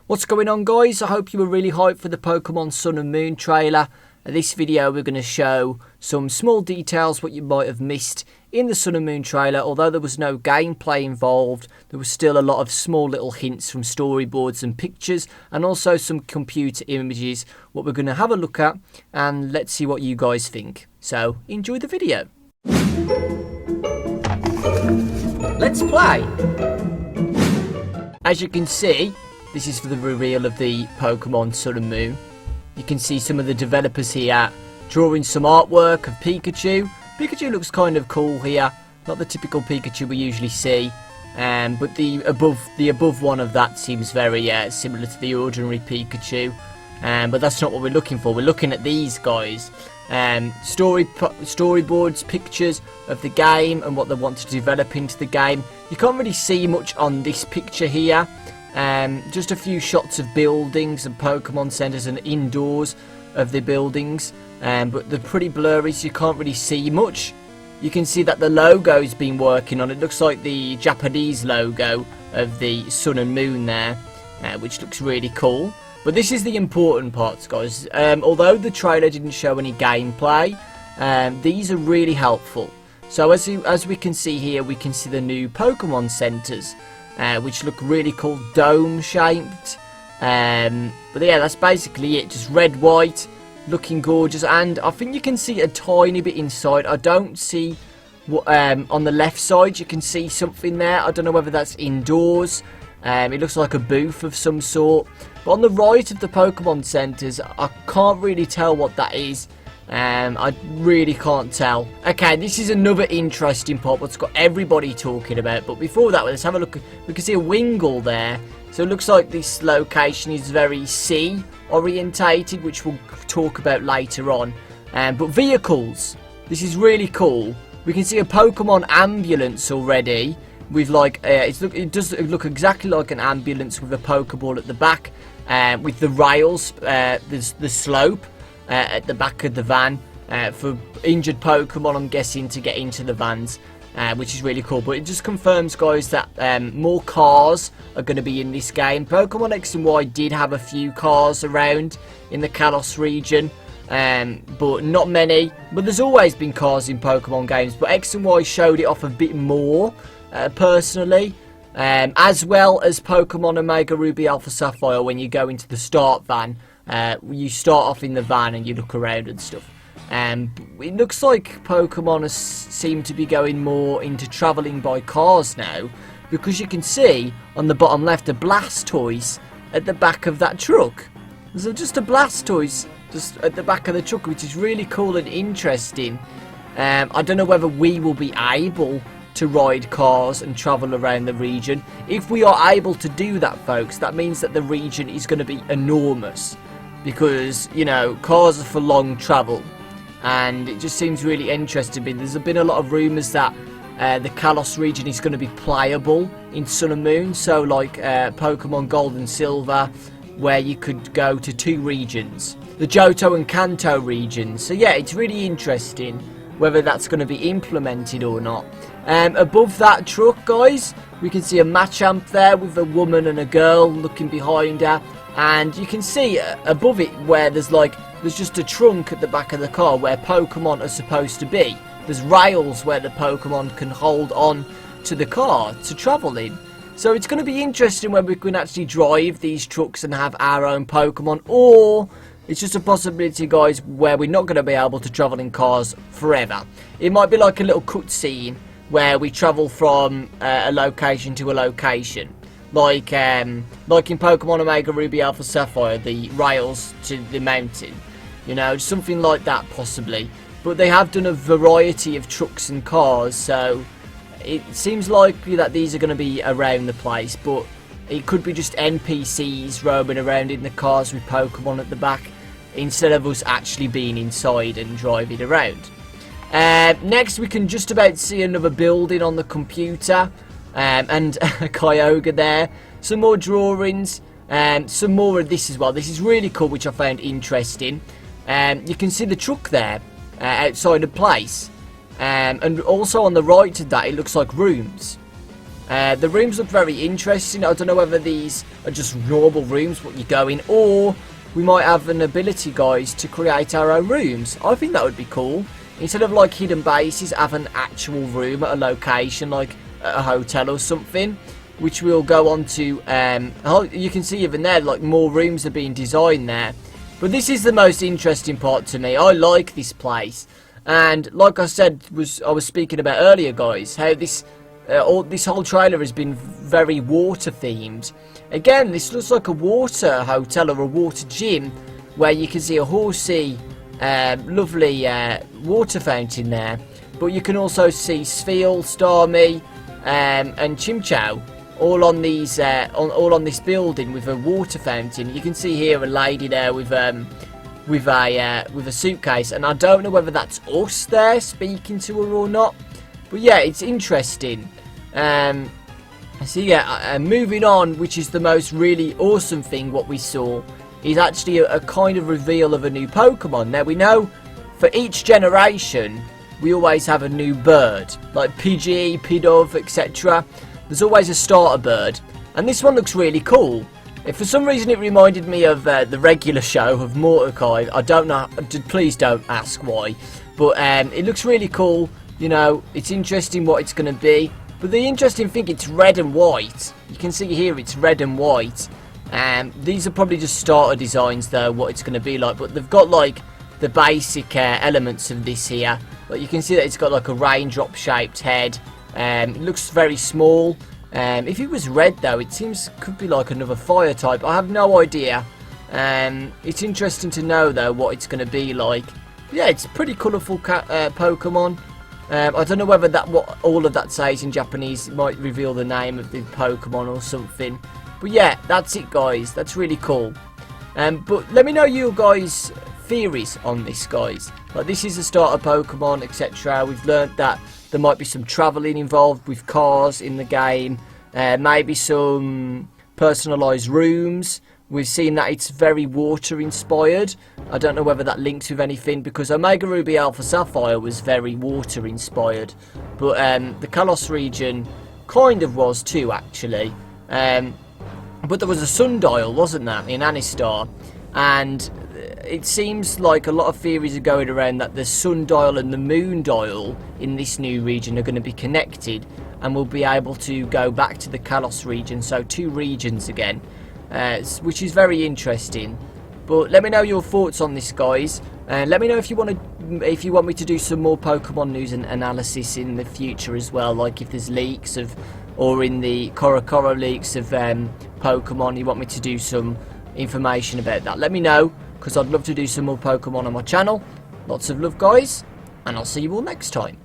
What's going on, guys? I hope you were really hyped for the Pokemon Sun and Moon trailer. In this video we're going to show some small details what you might have missed in the Sun and Moon trailer. Although there was no gameplay involved, there was still a lot of small little hints from storyboards and pictures, and also some computer images what we're going to have a look at, and let's see what you guys think. So enjoy the video. Let's play. As you can see, this is for the reveal of the Pokemon Sun and Moon. You can see some of the developers here drawing some artwork of Pikachu. Pikachu looks kind of cool here. Not the typical Pikachu we usually see. But the above one of that seems very similar to the ordinary Pikachu. But that's not what we're looking for. We're looking at these guys. Storyboards, pictures of the game and what they want to develop into the game. You can't really see much on this picture here. Just a few shots of buildings and Pokemon centers and indoors of the buildings, but they're pretty blurry, so you can't really see much. You can see that the logo's been working on. It looks like the Japanese logo of the Sun and Moon there, which looks really cool. But this is the important parts, guys. Although the trailer didn't show any gameplay, these are really helpful. So as we can see here, we can see the new Pokemon centers, which look really cool, dome shaped. But yeah, that's basically it. Just red, white, looking gorgeous. And I think you can see a tiny bit inside. I don't see what on the left side. You can see something there. I don't know whether that's indoors. It looks like a booth of some sort. But on the right of the Pokemon centers, I can't really tell what that is. I really can't tell. Okay, this is another interesting part what's got everybody talking about. But before that, let's have a look. We can see a Wingull there. So it looks like this location is very sea orientated, which we'll talk about later on. But vehicles, this is really cool. We can see a Pokemon ambulance already with like it does look exactly like an ambulance with a Pokeball at the back, with the rails, the slope at the back of the van for injured Pokemon, I'm guessing, to get into the vans, which is really cool. But it just confirms, guys, that more cars are going to be in this game. Pokemon X and Y did have a few cars around in the Kalos region, but not many. But there's always been cars in Pokemon games, but X and Y showed it off a bit more, personally. As well as Pokemon Omega Ruby Alpha Sapphire, when you go into the start van. You start off in the van and you look around and stuff. It looks like Pokemon seem to be going more into travelling by cars now, because you can see on the bottom left a Blastoise at the back of that truck. There's just a Blastoise just at the back of the truck, which is really cool and interesting. I don't know whether we will be able to ride cars and travel around the region. If we are able to do that, folks, that means that the region is going to be enormous. Because, you know, cars are for long travel, and it just seems really interesting. There's been a lot of rumours that the Kalos region is going to be playable in Sun and Moon, so like Pokemon Gold and Silver, where you could go to two regions, the Johto and Kanto regions. So yeah, it's really interesting whether that's going to be implemented or not. Above that truck, guys, we can see a Machamp there with a woman and a girl looking behind her. And you can see above it where there's just a trunk at the back of the car where Pokemon are supposed to be. There's rails where the Pokemon can hold on to the car to travel in. So it's going to be interesting when we can actually drive these trucks and have our own Pokemon. Or it's just a possibility, guys, where we're not going to be able to travel in cars forever. It might be like a little cutscene where we travel from a location to a location. Like in Pokemon Omega Ruby Alpha Sapphire, the rails to the mountain. You know, something like that possibly. But they have done a variety of trucks and cars, so it seems likely that these are going to be around the place. But it could be just NPCs roaming around in the cars with Pokemon at the back, instead of us actually being inside and driving around. Next, we can just about see another building on the computer. And a Kyogre there, some more drawings, some more of this as well. This is really cool, which I found interesting. You can see the truck there outside the place, and also on the right of that it looks like rooms. The rooms look very interesting. I don't know whether these are just normal rooms, what you go in, or we might have an ability, guys, to create our own rooms. I think that would be cool. Instead of like hidden bases, have an actual room at a location, like at a hotel or something, which we'll go on to. You can see even there, like more rooms are being designed there. But this is the most interesting part to me. I like this place, and like I said, I was speaking about earlier, guys, how this whole trailer has been very water themed. Again, this looks like a water hotel or a water gym, where you can see a horsey, lovely water fountain there. But you can also see Sfeel, Starmie, and Chimchow all on these all on this building with a water fountain. You can see here a lady there with a suitcase, and I don't know whether that's us there speaking to her or not. But yeah, it's interesting. So yeah, moving on, which is the most really awesome thing what we saw, is actually a kind of reveal of a new Pokemon. Now we know for each generation we always have a new bird, like Pidgey, Pidove, etc. There's always a starter bird, and this one looks really cool. If for some reason it reminded me of the regular show of Mordecai, I don't know, please don't ask why, but it looks really cool. You know, it's interesting what it's going to be. But the interesting thing, it's red and white. You can see here it's red and white. These are probably just starter designs though, what it's going to be like. But they've got like the basic elements of this here. But you can see that it's got like a raindrop shaped head. It looks very small. If it was red though, it seems could be like another fire type. I have no idea. It's interesting to know though what it's going to be like. Yeah, it's a pretty colourful Pokemon. I don't know whether what all of that says in Japanese. It might reveal the name of the Pokemon or something. But yeah, that's it, guys. That's really cool. But let me know your guys' theories on this, guys. Like, this is a starter Pokemon, etc. We've learnt that there might be some travelling involved with cars in the game. Maybe some personalised rooms. We've seen that it's very water inspired. I don't know whether that links with anything, because Omega Ruby Alpha Sapphire was very water inspired. But the Kalos region kind of was too, actually. But there was a sundial, wasn't there, in Anistar? And it seems like a lot of theories are going around that the sundial and the moondial in this new region are going to be connected, and we'll be able to go back to the Kalos region, so 2 regions again. Which is very interesting. But let me know your thoughts on this, guys, and let me know if you want me to do some more Pokemon news and analysis in the future as well, like if there's leaks of, or in the Korokoro leaks of Pokemon, you want me to do some information about that. Let me know, because I'd love to do some more Pokemon on my channel. Lots of love, guys, and I'll see you all next time.